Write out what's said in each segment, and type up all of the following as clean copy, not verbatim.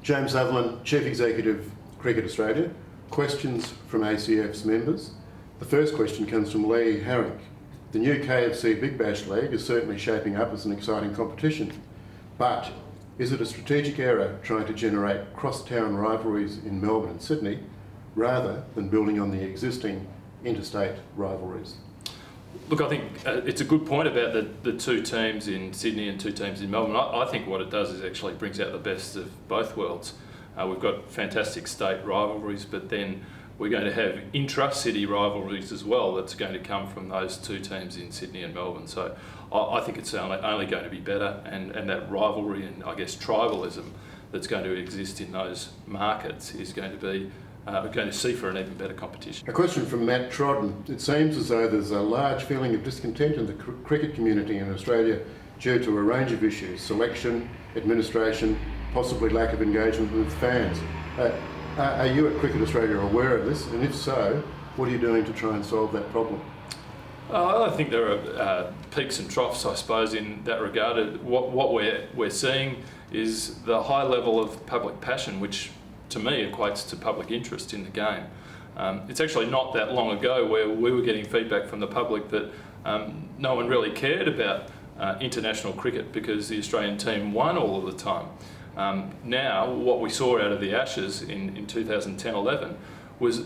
James Sutherland, Chief Executive, Cricket Australia. Questions from ACF's members. The first question comes from Lee Harrick. The new KFC Big Bash League is certainly shaping up as an exciting competition, but is it a strategic error trying to generate cross-town rivalries in Melbourne and Sydney rather than building on the existing interstate rivalries? Look, I think it's a good point about the two teams in Sydney and two teams in Melbourne. I think what it does is actually brings out the best of both worlds. We've got fantastic state rivalries, but then we're going to have intra-city rivalries as well that's going to come from those two teams in Sydney and Melbourne. So I think it's only going to be better, and that rivalry and I guess tribalism that's going to exist in those markets is going to be we're going to see for an even better competition. A question from Matt Trodden. It seems as though there's a large feeling of discontent in the cricket community in Australia due to a range of issues: selection, administration, possibly lack of engagement with fans. Are you at Cricket Australia aware of this? And if so, what are you doing to try and solve that problem? I think there are peaks and troughs, I suppose, in that regard. What we're seeing is the high level of public passion, which to me equates to public interest in the game. It's actually not that long ago where we were getting feedback from the public that no one really cared about international cricket because the Australian team won all of the time. Now, what we saw out of the Ashes in 2010-11 was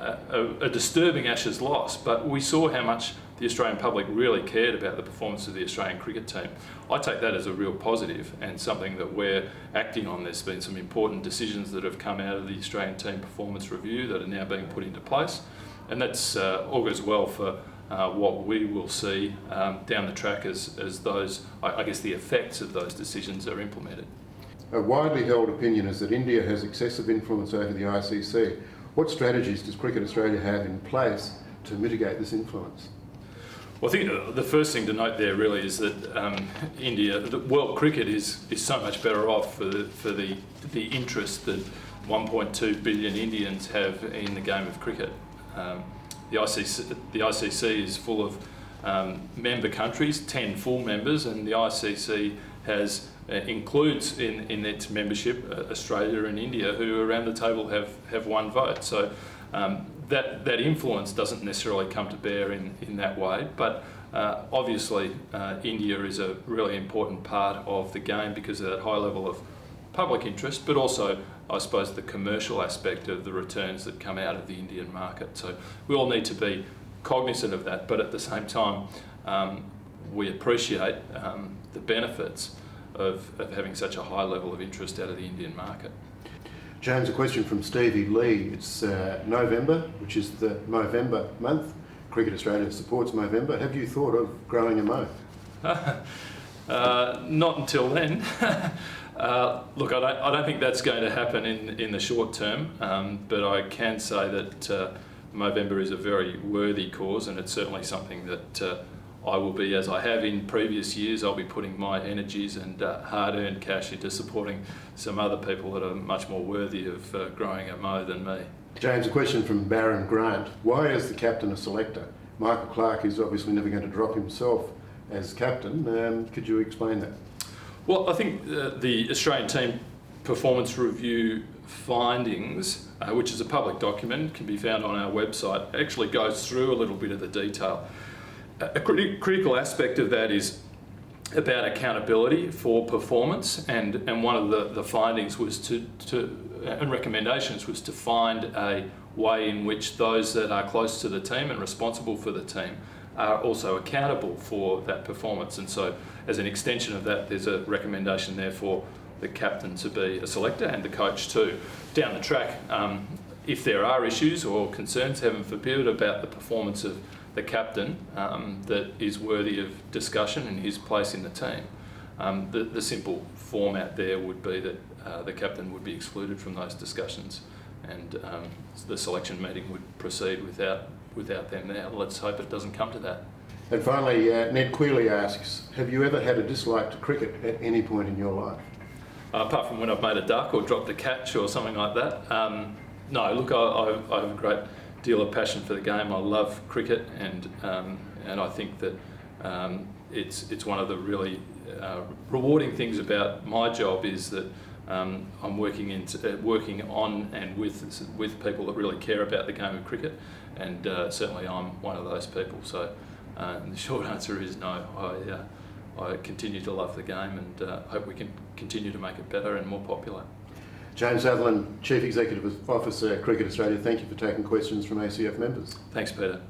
a disturbing Ashes loss, but we saw how much the Australian public really cared about the performance of the Australian cricket team. I take that as a real positive and something that we're acting on. There's been some important decisions that have come out of the Australian team performance review that are now being put into place, and that's augurs well for what we will see down the track as those, I guess, the effects of those decisions are implemented. A widely held opinion is that India has excessive influence over the ICC. What strategies does Cricket Australia have in place to mitigate this influence? Well, I think the first thing to note there really is that India, the world cricket is so much better off for the interest that 1.2 billion Indians have in the game of cricket. The ICC is full of member countries, 10 full members, and the ICC includes in its membership Australia and India, who around the table have one vote. So that influence doesn't necessarily come to bear in that way, but obviously India is a really important part of the game because of that high level of public interest, but also I suppose the commercial aspect of the returns that come out of the Indian market. So we all need to be cognizant of that, but at the same time we appreciate the benefits of having such a high level of interest out of the Indian market. James, a question from Stevie Lee. It's November, which is the Movember month. Cricket Australia supports Movember. Have you thought of growing a mo? Not until then. Look, I don't think that's going to happen in the short term, but I can say that Movember is a very worthy cause, and it's certainly something that I will be, as I have in previous years, I'll be putting my energies and hard-earned cash into supporting some other people that are much more worthy of growing a mo than me. James, a question from Baron Grant. Why is the captain a selector? Michael Clarke is obviously never going to drop himself as captain. Could you explain that? Well, I think the Australian team performance review findings, which is a public document, can be found on our website, actually goes through a little bit of the detail. A critical aspect of that is about accountability for performance, and one of the findings was and recommendations was to find a way in which those that are close to the team and responsible for the team are also accountable for that performance. And so as an extension of that, there's a recommendation there for the captain to be a selector and the coach too. Down the track, if there are issues or concerns, heaven forbid, about the performance of the captain that is worthy of discussion and his place in the team, the simple format there would be that the captain would be excluded from those discussions, and the selection meeting would proceed without them there. Let's hope it doesn't come to that. And finally, Ned Quealy asks, have you ever had a dislike to cricket at any point in your life? Apart from when I've made a duck or dropped a catch or something like that. No, look, I have a great deal of passion for the game. I love cricket, and I think that it's one of the really rewarding things about my job is that I'm working on and with people that really care about the game of cricket, and certainly I'm one of those people. So the short answer is no. I continue to love the game, and hope we can continue to make it better and more popular. James Sutherland, Chief Executive Officer, Cricket Australia, thank you for taking questions from ACF members. Thanks, Peter.